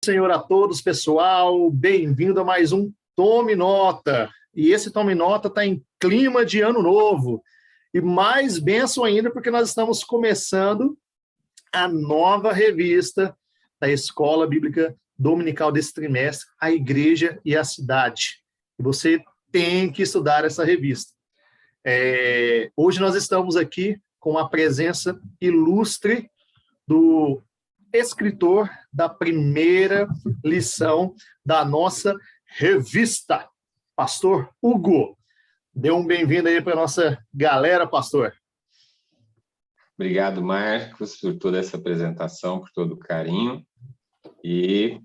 Senhor a todos, pessoal, bem-vindo a mais um Tome Nota. E esse Tome Nota está em clima de ano novo. E mais bênção ainda, porque nós estamos começando a nova revista da Escola Bíblica Dominical desse trimestre, A Igreja e a Cidade. E você tem que estudar essa revista. Hoje nós estamos aqui com a presença ilustre do escritor da primeira lição da nossa revista, Pastor Hugo. Dê um bem-vindo aí para a nossa galera, pastor. Obrigado, Marcos, por toda essa apresentação, por todo o carinho. E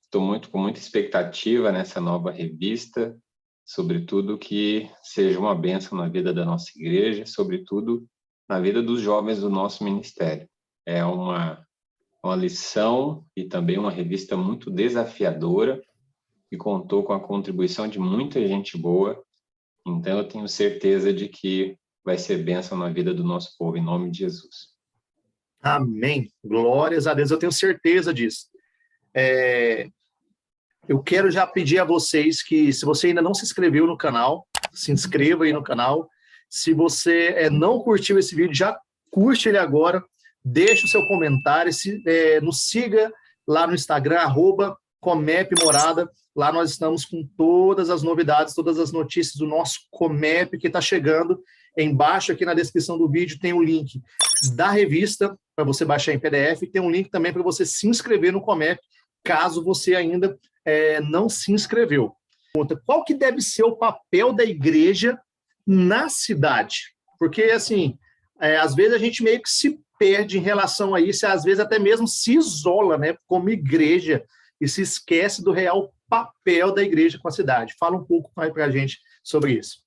estou com muita expectativa nessa nova revista, sobretudo que seja uma bênção na vida da nossa igreja, sobretudo na vida dos jovens do nosso ministério. É uma lição e também uma revista muito desafiadora e contou com a contribuição de muita gente boa. Então, eu tenho certeza de que vai ser bênção na vida do nosso povo, em nome de Jesus. Amém. Glórias a Deus, eu tenho certeza disso. Eu quero já pedir a vocês que, se você ainda não se inscreveu no canal, se inscreva aí no canal. Se você não curtiu esse vídeo, já curte ele agora. Deixe o seu comentário, nos siga lá no Instagram, @comepmorada. Lá nós estamos com todas as novidades, todas as notícias do nosso Comep que está chegando. Embaixo aqui na descrição do vídeo tem o link da revista para você baixar em PDF. Tem um link também para você se inscrever no Comep, caso você ainda não se inscreveu. Qual que deve ser o papel da igreja na cidade? Porque, assim, às vezes a gente meio que se perde em relação a isso, e às vezes até mesmo se isola, né, como igreja, e se esquece do real papel da igreja com a cidade. Fala um pouco para a gente sobre isso.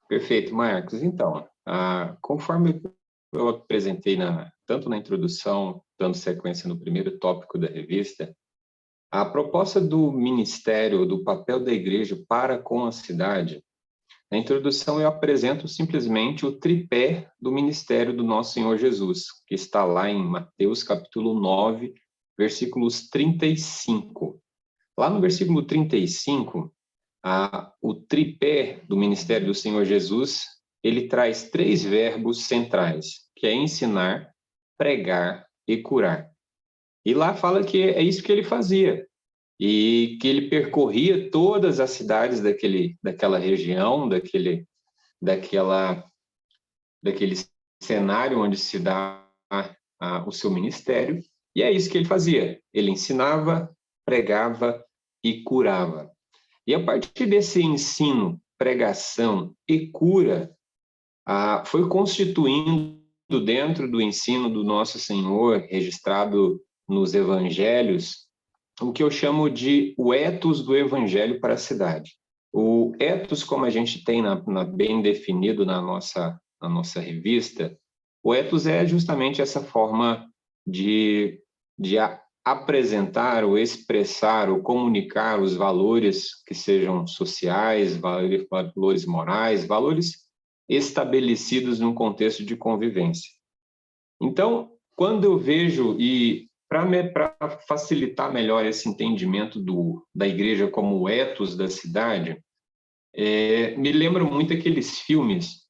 Perfeito, Marcos. Então, conforme eu apresentei tanto na introdução, dando sequência no primeiro tópico da revista, a proposta do ministério, do papel da igreja para com a cidade. Na introdução, eu apresento simplesmente o tripé do ministério do nosso Senhor Jesus, que está lá em Mateus, capítulo 9, versículos 35. Lá no versículo 35, o tripé do ministério do Senhor Jesus, ele traz 3 verbos centrais, que é ensinar, pregar e curar. E lá fala que é isso que ele fazia. E que ele percorria todas as cidades daquela região, daquele cenário onde se dá o seu ministério, e é isso que ele fazia. Ele ensinava, pregava e curava. E a partir desse ensino, pregação e cura, foi constituindo dentro do ensino do nosso Senhor, registrado nos evangelhos, o que eu chamo de o ethos do evangelho para a cidade. O ethos, como a gente tem bem definido na nossa revista, o ethos é justamente essa forma de apresentar ou expressar ou comunicar os valores que sejam sociais, valores morais, valores estabelecidos num contexto de convivência. Então, quando eu vejo para facilitar melhor esse entendimento da igreja como o ethos da cidade, me lembram muito aqueles filmes,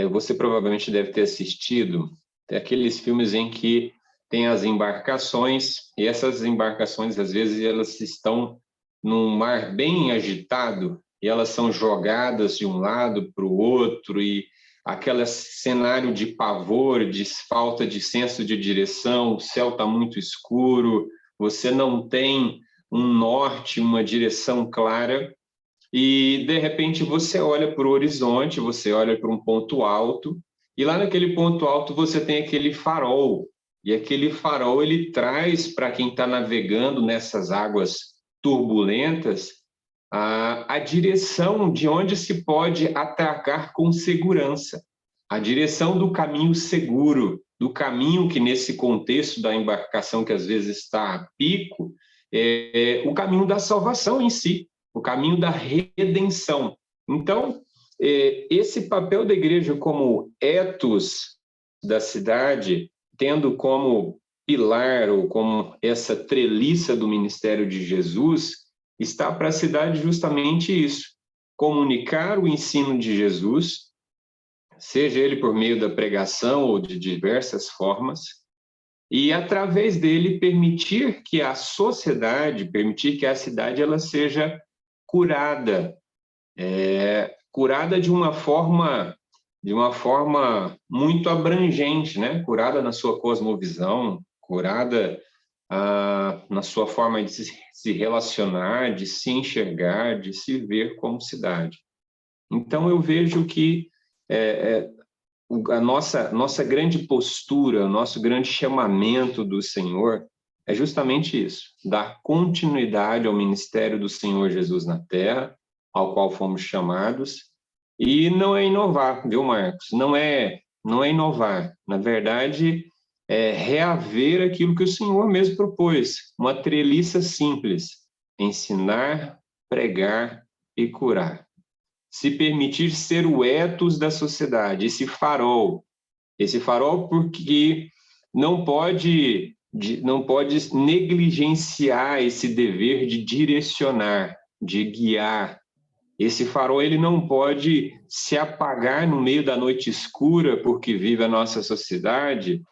você provavelmente deve ter assistido, aqueles filmes em que tem as embarcações, e essas embarcações, às vezes, elas estão num mar bem agitado, e elas são jogadas de um lado para o outro, e aquele cenário de pavor, de falta de senso de direção, o céu está muito escuro, você não tem um norte, uma direção clara, e, de repente, você olha para o horizonte, você olha para um ponto alto, e lá naquele ponto alto você tem aquele farol, e aquele farol ele traz para quem está navegando nessas águas turbulentas a direção de onde se pode atacar com segurança, a direção do caminho seguro, do caminho que, nesse contexto da embarcação que às vezes está a pico, o caminho da salvação em si, o caminho da redenção. Então, esse papel da igreja como ethos da cidade, tendo como pilar, ou como essa treliça do ministério de Jesus, está para a cidade justamente isso: comunicar o ensino de Jesus, seja ele por meio da pregação ou de diversas formas, e através dele permitir que a sociedade, permitir que a cidade ela seja curada, curada de uma forma muito abrangente, né? Curada na sua cosmovisão, curada na sua forma de se relacionar, de se enxergar, de se ver como cidade. Então, eu vejo que a nossa grande postura, o nosso grande chamamento do Senhor é justamente isso: dar continuidade ao ministério do Senhor Jesus na terra, ao qual fomos chamados, e não é inovar, viu, Marcos? Não é inovar. Na verdade, é reaver aquilo que o Senhor mesmo propôs, uma treliça simples: ensinar, pregar e curar. Se permitir ser o ethos da sociedade, esse farol porque não pode negligenciar esse dever de direcionar, de guiar. Esse farol ele não pode se apagar no meio da noite escura, porque vive a nossa sociedade,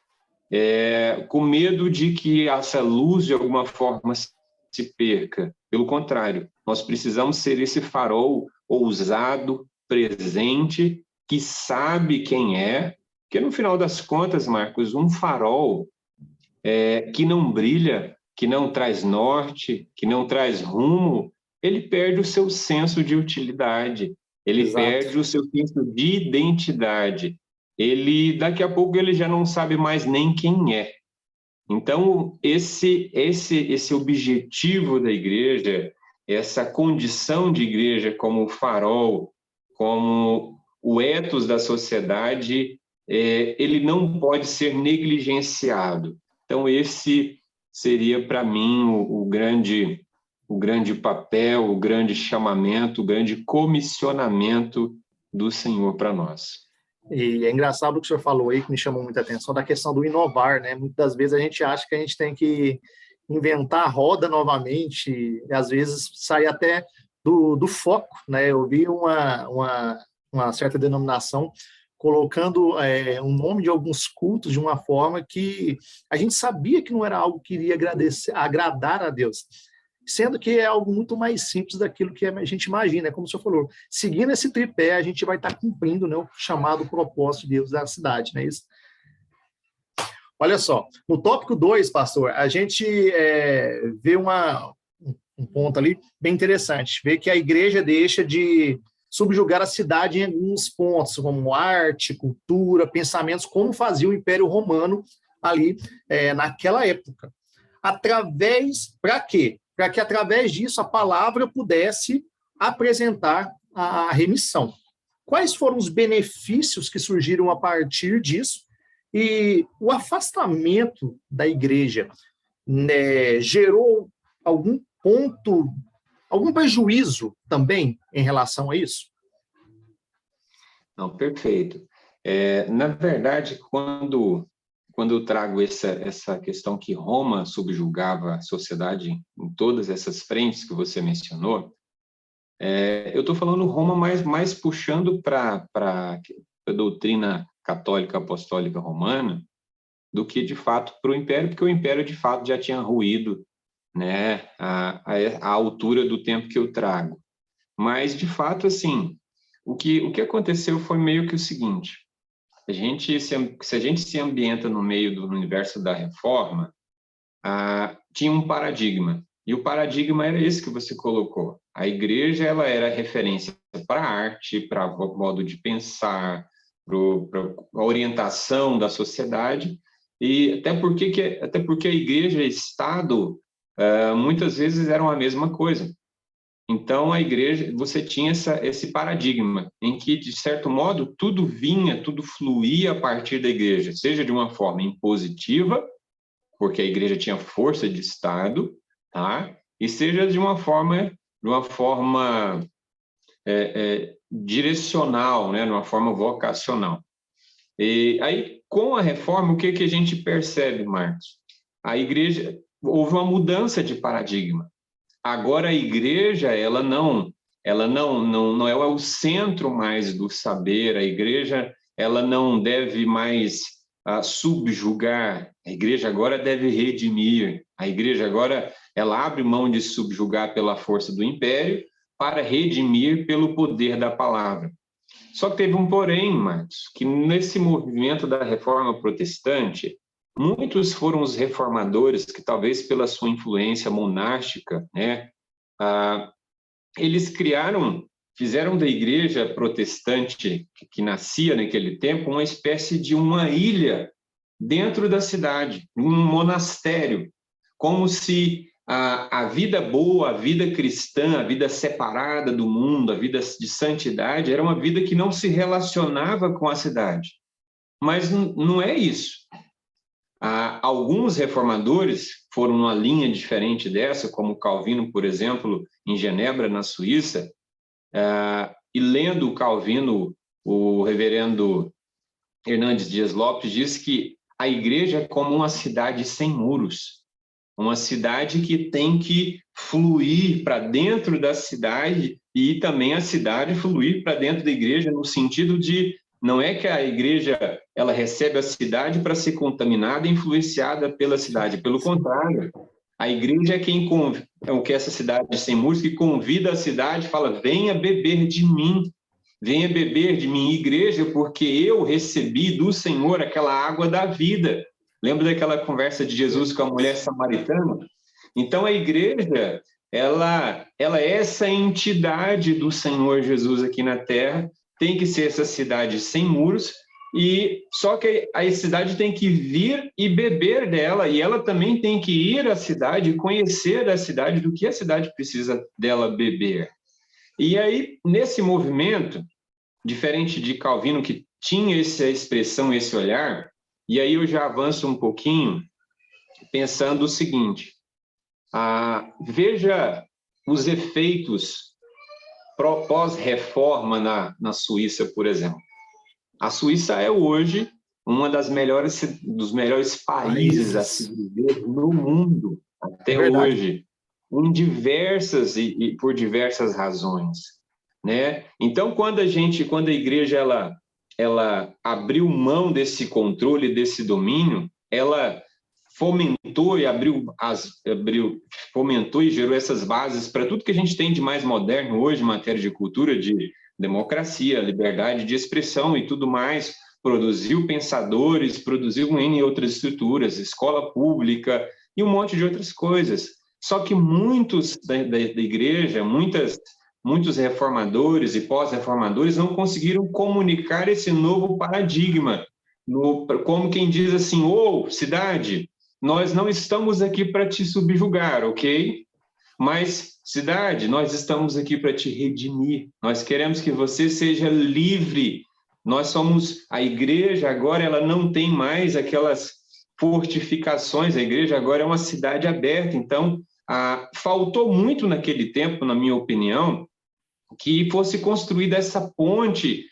com medo de que essa luz de alguma forma se perca. Pelo contrário, nós precisamos ser esse farol ousado, presente, que sabe quem é, porque no final das contas, Marcos, um farol que não brilha, que não traz norte, que não traz rumo, ele perde o seu senso de utilidade, ele Exato. perde o seu senso de identidade. Daqui a pouco, ele já não sabe mais nem quem é. Então, esse objetivo da igreja, essa condição de igreja como farol, como o ethos da sociedade, ele não pode ser negligenciado. Então, esse seria, para mim, o grande papel, o grande chamamento, o grande comissionamento do Senhor para nós. E é engraçado o que o senhor falou aí, que me chamou muita atenção, da questão do inovar, né? Muitas das vezes a gente acha que a gente tem que inventar a roda novamente, e às vezes sai até do foco, né? Eu vi uma certa denominação colocando um nome de alguns cultos de uma forma que a gente sabia que não era algo que iria agradar a Deus, sendo que é algo muito mais simples daquilo que a gente imagina, como o senhor falou. Seguindo esse tripé, a gente vai estar cumprindo, né, o chamado propósito de Deus da cidade, não é isso? Olha só, no tópico 2, pastor, a gente vê um ponto ali bem interessante, vê que a igreja deixa de subjugar a cidade em alguns pontos, como arte, cultura, pensamentos, como fazia o Império Romano ali naquela época. Para quê? Para que, através disso, a palavra pudesse apresentar a remissão. Quais foram os benefícios que surgiram a partir disso? E o afastamento da igreja, né, gerou algum ponto, algum prejuízo também em relação a isso? Não, perfeito. Na verdade, quando eu trago essa questão que Roma subjugava a sociedade em todas essas frentes que você mencionou, eu estou falando Roma mais puxando para a doutrina católica apostólica romana do que, de fato, para o Império, porque o Império, de fato, já tinha ruído, né, a altura do tempo que eu trago. Mas, de fato, assim, o que aconteceu foi meio que o seguinte: se a gente se ambienta no meio do universo da reforma, tinha um paradigma, e o paradigma era esse que você colocou. A igreja ela era referência para a arte, para o modo de pensar, para a orientação da sociedade, e até porque a igreja e Estado muitas vezes eram a mesma coisa. Então, a igreja, você tinha esse paradigma em que, de certo modo, tudo fluía a partir da igreja, seja de uma forma impositiva, porque a igreja tinha força de Estado, tá? E seja de uma forma direcional, né? De uma forma vocacional. E aí, com a reforma, o que a gente percebe, Marcos? a igreja, houve uma mudança de paradigma. Agora a igreja, ela não é o centro mais do saber. A igreja, ela não deve mais subjugar. A igreja agora deve redimir. A igreja agora, ela abre mão de subjugar pela força do império para redimir pelo poder da palavra. Só que teve um porém, Marcos, que nesse movimento da reforma protestante, muitos foram os reformadores que, talvez pela sua influência monástica, né, eles fizeram da igreja protestante que nascia naquele tempo uma espécie de uma ilha dentro da cidade, um monastério, como se a vida boa, a vida cristã, a vida separada do mundo, a vida de santidade, era uma vida que não se relacionava com a cidade. Mas não é isso. Alguns reformadores foram numa linha diferente dessa, como Calvino, por exemplo, em Genebra, na Suíça, e lendo o Calvino, o reverendo Hernandes Dias Lopes diz que a igreja é como uma cidade sem muros, uma cidade que tem que fluir para dentro da cidade e também a cidade fluir para dentro da igreja, no sentido de não é que a igreja ela recebe a cidade para ser contaminada e influenciada pela cidade. Pelo contrário, a igreja é quem que essa cidade sem muros, que convida a cidade, fala, venha beber de mim, igreja, porque eu recebi do Senhor aquela água da vida. Lembra daquela conversa de Jesus com a mulher samaritana? Então, a igreja, ela é essa entidade do Senhor Jesus aqui na Terra, tem que ser essa cidade sem muros, só que a cidade tem que vir e beber dela, e ela também tem que ir à cidade, conhecer a cidade, do que a cidade precisa dela beber. E aí, nesse movimento, diferente de Calvino, que tinha essa expressão, esse olhar, e aí eu já avanço um pouquinho, pensando o seguinte, veja os efeitos pós-reforma na Suíça, por exemplo. A Suíça é hoje dos melhores países a se viver no mundo, até hoje, por diversas razões, né? Então, quando a igreja ela abriu mão desse controle, desse domínio, ela fomentou e gerou essas bases para tudo que a gente tem de mais moderno hoje em matéria de cultura, de democracia, liberdade de expressão e tudo mais, produziu pensadores, produziu N outras estruturas, escola pública e um monte de outras coisas. Só que muitos da igreja, muitos reformadores e pós-reformadores não conseguiram comunicar esse novo paradigma, como quem diz assim, cidade, nós não estamos aqui para te subjugar, ok? Mas, cidade, nós estamos aqui para te redimir. Nós queremos que você seja livre. A igreja agora, ela não tem mais aquelas fortificações. A igreja agora é uma cidade aberta. Então, faltou muito naquele tempo, na minha opinião, que fosse construída essa ponte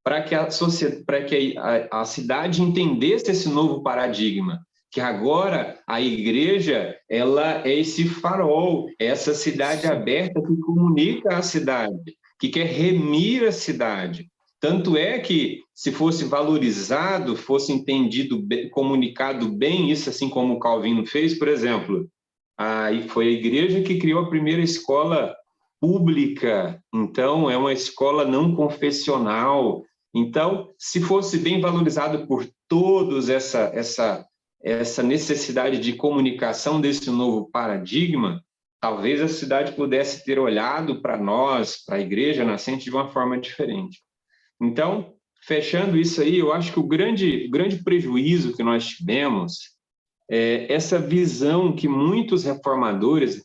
para que a cidade entendesse esse novo paradigma, que agora a igreja ela é esse farol, essa cidade aberta que comunica a cidade, que quer remir a cidade. Tanto é que, se fosse valorizado, fosse entendido, comunicado bem, isso assim como o Calvino fez, por exemplo, foi a igreja que criou a primeira escola pública, então é uma escola não confessional. Então, se fosse bem valorizado por todos essa necessidade de comunicação desse novo paradigma, talvez a cidade pudesse ter olhado para nós, para a igreja nascente, de uma forma diferente. Então, fechando isso aí, eu acho que o grande prejuízo que nós tivemos é essa visão que muitos reformadores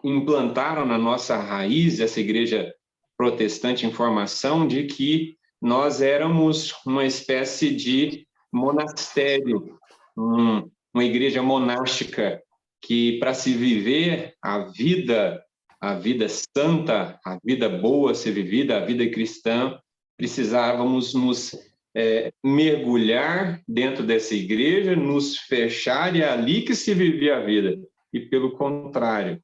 implantaram na nossa raiz, essa igreja protestante em formação, de que nós éramos uma espécie de monastério, uma igreja monástica, que para se viver a vida santa, a vida boa a ser vivida, a vida cristã, precisávamos nos mergulhar dentro dessa igreja, nos fechar, e é ali que se vivia a vida. E, pelo contrário,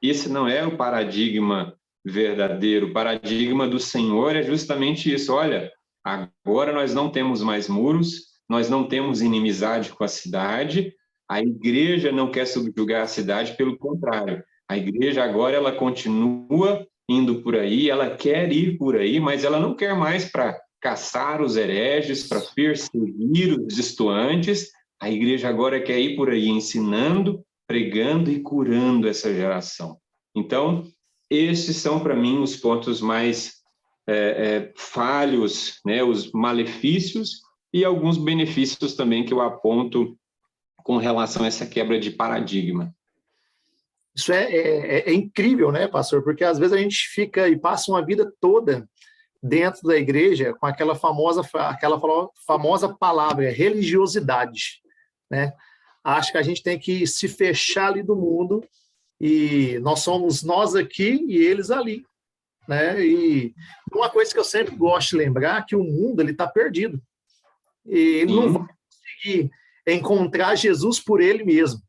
esse não é o paradigma verdadeiro. O paradigma do Senhor é justamente isso. Olha, agora nós não temos mais muros, nós não temos inimizade com a cidade, a igreja não quer subjugar a cidade, pelo contrário. A igreja agora ela continua indo por aí, ela quer ir por aí, mas ela não quer mais para caçar os hereges, para perseguir os destoantes. A igreja agora quer ir por aí ensinando, pregando e curando essa geração. Então, esses são, para mim, os pontos mais falhos, né, os malefícios e alguns benefícios também que eu aponto com relação a essa quebra de paradigma. Isso é incrível, né, pastor? Porque às vezes a gente fica e passa uma vida toda dentro da igreja com aquela famosa palavra, religiosidade, né? Acho que a gente tem que se fechar ali do mundo e nós somos nós aqui e eles ali, né? E uma coisa que eu sempre gosto de lembrar é que o mundo ele está perdido e ele não vai conseguir encontrar Jesus por ele mesmo.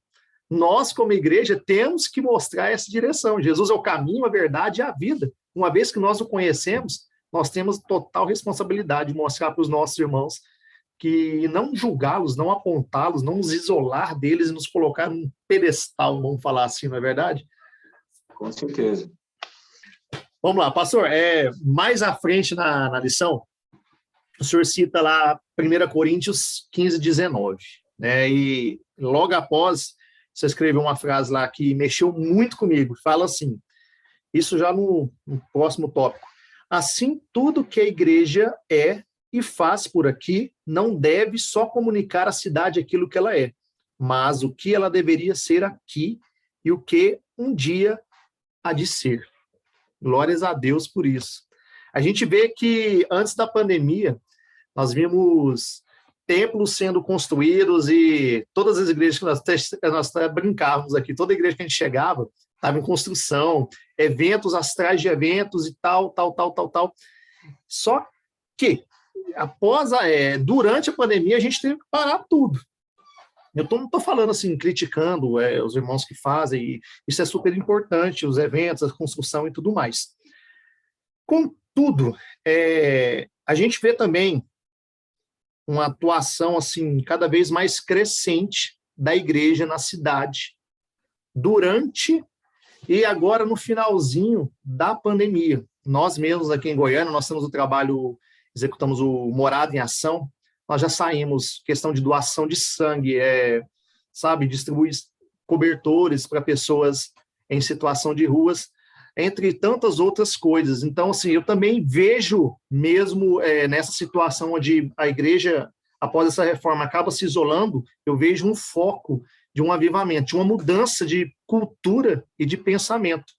Nós, como igreja, temos que mostrar essa direção. Jesus é o caminho, a verdade e a vida. Uma vez que nós o conhecemos, nós temos total responsabilidade de mostrar para os nossos irmãos que não julgá-los, não apontá-los, não nos isolar deles e nos colocar num pedestal, vamos falar assim, não é verdade? Com certeza. Vamos lá, pastor, mais à frente na lição, o senhor cita lá 1 Coríntios 15, 19, né? E logo após, você escreveu uma frase lá que mexeu muito comigo, fala assim, isso já no próximo tópico, assim, tudo que a igreja é e faz por aqui não deve só comunicar à cidade aquilo que ela é, mas o que ela deveria ser aqui e o que um dia há de ser. Glórias a Deus por isso. A gente vê que antes da pandemia, nós vimos templos sendo construídos e todas as igrejas que nós brincávamos aqui, toda igreja que a gente chegava estava em construção, eventos astrais de eventos e tal. Só que, durante a pandemia, a gente teve que parar tudo. Eu não estou falando assim, criticando os irmãos que fazem, isso é super importante, os eventos, a construção e tudo mais. Contudo, a gente vê também uma atuação assim cada vez mais crescente da igreja na cidade, durante e agora no finalzinho da pandemia. Nós mesmos aqui em Goiânia, nós temos o trabalho, executamos o Morada em Ação, nós já saímos, questão de doação de sangue, distribuir cobertores para pessoas em situação de ruas, entre tantas outras coisas. Então, assim, eu também vejo mesmo nessa situação onde a igreja, após essa reforma, acaba se isolando, eu vejo um foco de um avivamento, de uma mudança de cultura e de pensamento.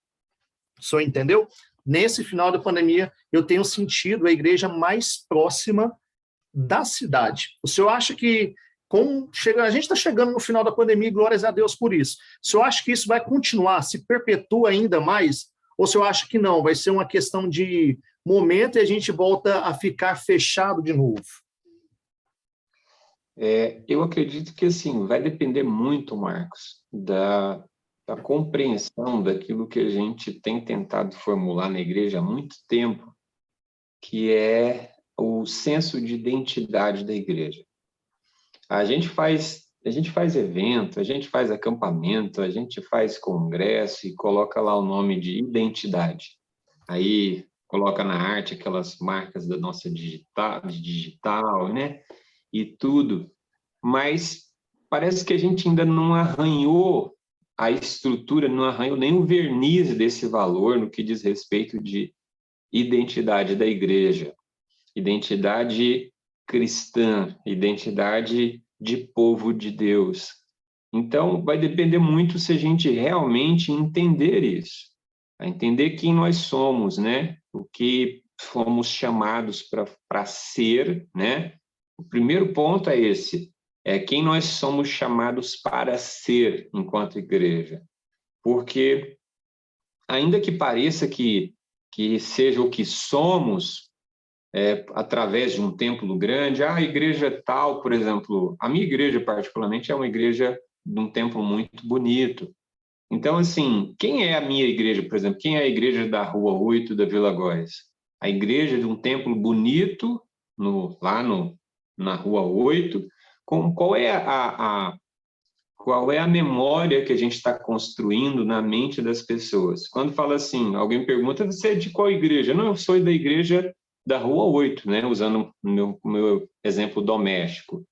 O senhor entendeu? Nesse final da pandemia, eu tenho sentido a igreja mais próxima da cidade. O senhor acha que a gente está chegando no final da pandemia, e glórias a Deus por isso. O senhor acha que isso vai continuar, se perpetua ainda mais? Ou o senhor acha que não, vai ser uma questão de momento e a gente volta a ficar fechado de novo? Eu acredito que, assim, vai depender muito, Marcos, da compreensão daquilo que a gente tem tentado formular na igreja há muito tempo, que é o senso de identidade da igreja. A gente faz evento, a gente faz acampamento, a gente faz congresso e coloca lá o nome de identidade. Aí coloca na arte aquelas marcas da nossa digital, né? E tudo. Mas parece que a gente ainda não arranhou a estrutura, não arranhou nem o verniz desse valor no que diz respeito de identidade da igreja, identidade cristã, identidade de povo de Deus. Então, vai depender muito se a gente realmente entender isso, a entender quem nós somos, né? O que fomos chamados para ser, né? O primeiro ponto é esse, quem nós somos chamados para ser enquanto igreja. Porque, ainda que pareça que seja o que somos, através de um templo grande. A igreja tal, por exemplo, a minha igreja particularmente é uma igreja de um templo muito bonito. Então, assim, quem é a minha igreja, por exemplo? Quem é a igreja da Rua 8 da Vila Góes? A igreja de um templo bonito, na Rua 8, qual é qual é a memória que a gente está construindo na mente das pessoas? Quando fala assim, alguém pergunta, você é de qual igreja? Não, eu sou da igreja da Rua 8, né? Usando o meu exemplo doméstico. O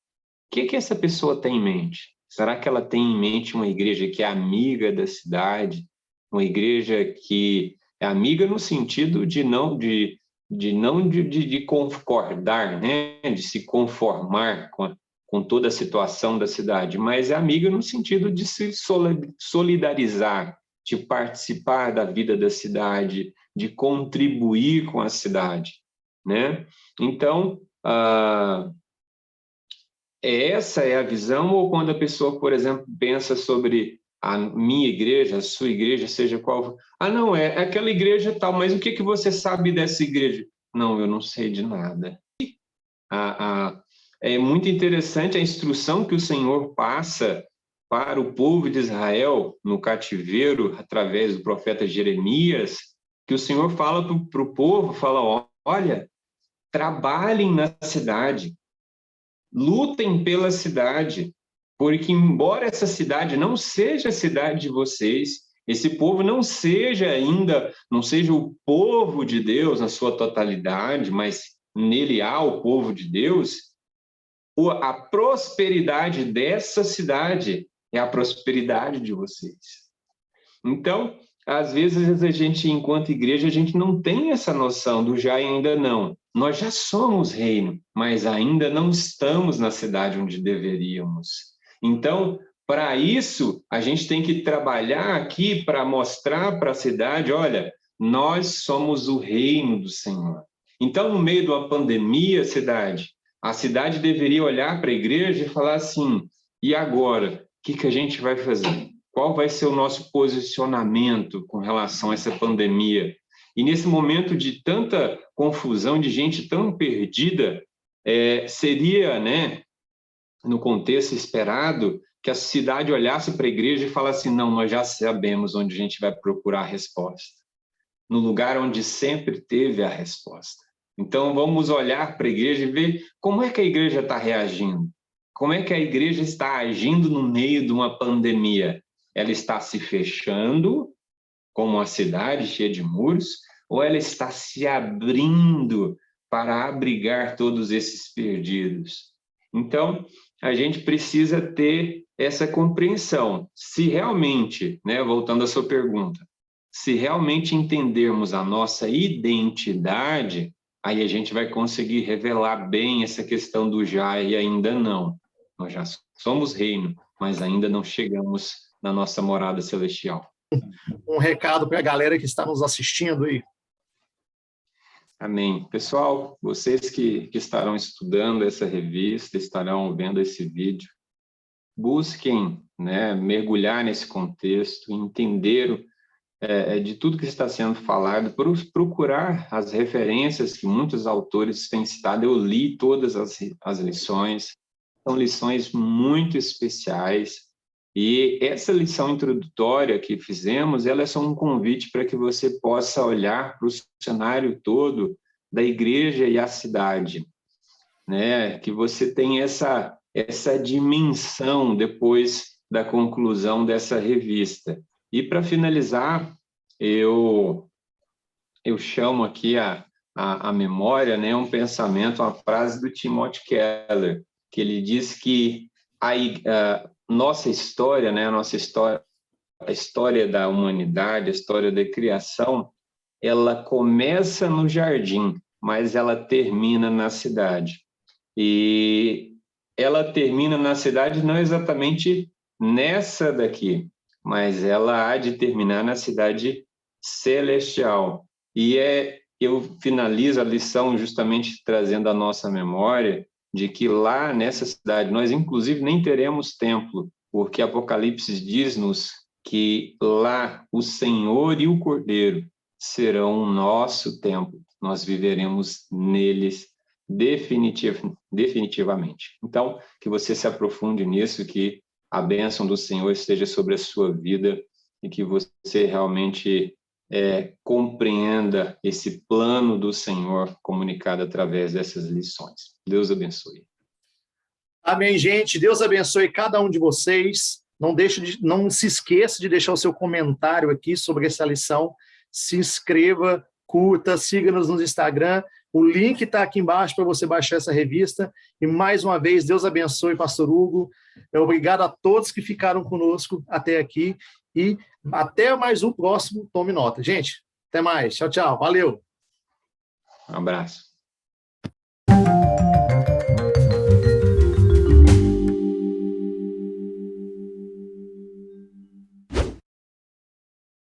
que essa pessoa tem em mente? Será que ela tem em mente uma igreja que é amiga da cidade? Uma igreja que é amiga no sentido de não concordar, né? De se conformar com toda a situação da cidade, mas é amiga no sentido de se solidarizar, de participar da vida da cidade, de contribuir com a cidade, né? Então, essa é a visão, ou quando a pessoa, por exemplo, pensa sobre a minha igreja, a sua igreja, seja qual for, não, é aquela igreja tal, mas o que você sabe dessa igreja? Não, eu não sei de nada. É muito interessante a instrução que o Senhor passa para o povo de Israel no cativeiro, através do profeta Jeremias, que o Senhor fala para o povo, fala, olha, trabalhem na cidade, lutem pela cidade, porque embora essa cidade não seja a cidade de vocês, esse povo não seja o povo de Deus na sua totalidade, mas nele há o povo de Deus, a prosperidade dessa cidade é a prosperidade de vocês. Então, às vezes a gente, enquanto igreja, a gente não tem essa noção do já e ainda não. Nós já somos reino, mas ainda não estamos na cidade onde deveríamos. Então, para isso, a gente tem que trabalhar aqui para mostrar para a cidade, olha, nós somos o reino do Senhor. Então, no meio de uma pandemia, a cidade deveria olhar para a igreja e falar assim, e agora? O que a gente vai fazer? Qual vai ser o nosso posicionamento com relação a essa pandemia? E nesse momento de tanta confusão, de gente tão perdida, seria, né, no contexto esperado, que a cidade olhasse para a igreja e falasse, não, nós já sabemos onde a gente vai procurar a resposta. No lugar onde sempre teve a resposta. Então, vamos olhar para a igreja e ver como é que a igreja está reagindo. Como é que a igreja está agindo no meio de uma pandemia? Ela está se fechando, como uma cidade cheia de muros, ou ela está se abrindo para abrigar todos esses perdidos? Então, a gente precisa ter essa compreensão. Se realmente, né, voltando à sua pergunta, se realmente entendermos a nossa identidade, aí a gente vai conseguir revelar bem essa questão do já e ainda não. Nós já somos reino, mas ainda não chegamos na nossa morada celestial. Um recado para a galera que está nos assistindo aí. Amém. Pessoal, vocês que estarão estudando essa revista, estarão vendo esse vídeo, busquem, né, mergulhar nesse contexto, entender de tudo que está sendo falado, procurar as referências que muitos autores têm citado. Eu li todas as lições, são lições muito especiais, e essa lição introdutória que fizemos, ela é só um convite para que você possa olhar para o cenário todo da igreja e a cidade, né? Que você tenha essa dimensão depois da conclusão dessa revista. E, para finalizar, eu chamo aqui a memória, né, um pensamento, uma frase do Timothy Keller, que ele diz que a nossa história, né, a história da humanidade, a história da criação, ela começa no jardim, mas ela termina na cidade. E ela termina na cidade não exatamente nessa daqui, mas ela há de terminar na cidade celestial. E eu finalizo a lição justamente trazendo a nossa memória de que lá nessa cidade nós inclusive nem teremos templo, porque Apocalipse diz-nos que lá o Senhor e o Cordeiro serão o nosso templo. nós viveremos neles definitivamente. Então, que você se aprofunde nisso, que a bênção do Senhor esteja sobre a sua vida e que você realmente compreenda esse plano do Senhor comunicado através dessas lições. Deus abençoe. Amém, gente. Deus abençoe cada um de vocês. Não se esqueça de deixar o seu comentário aqui sobre essa lição. Se inscreva, curta, siga-nos no Instagram. O link está aqui embaixo para você baixar essa revista. E mais uma vez, Deus abençoe, Pastor Hugo. Obrigado a todos que ficaram conosco até aqui. E até mais um próximo Tome Nota. Gente, até mais. Tchau, tchau. Valeu. Um abraço.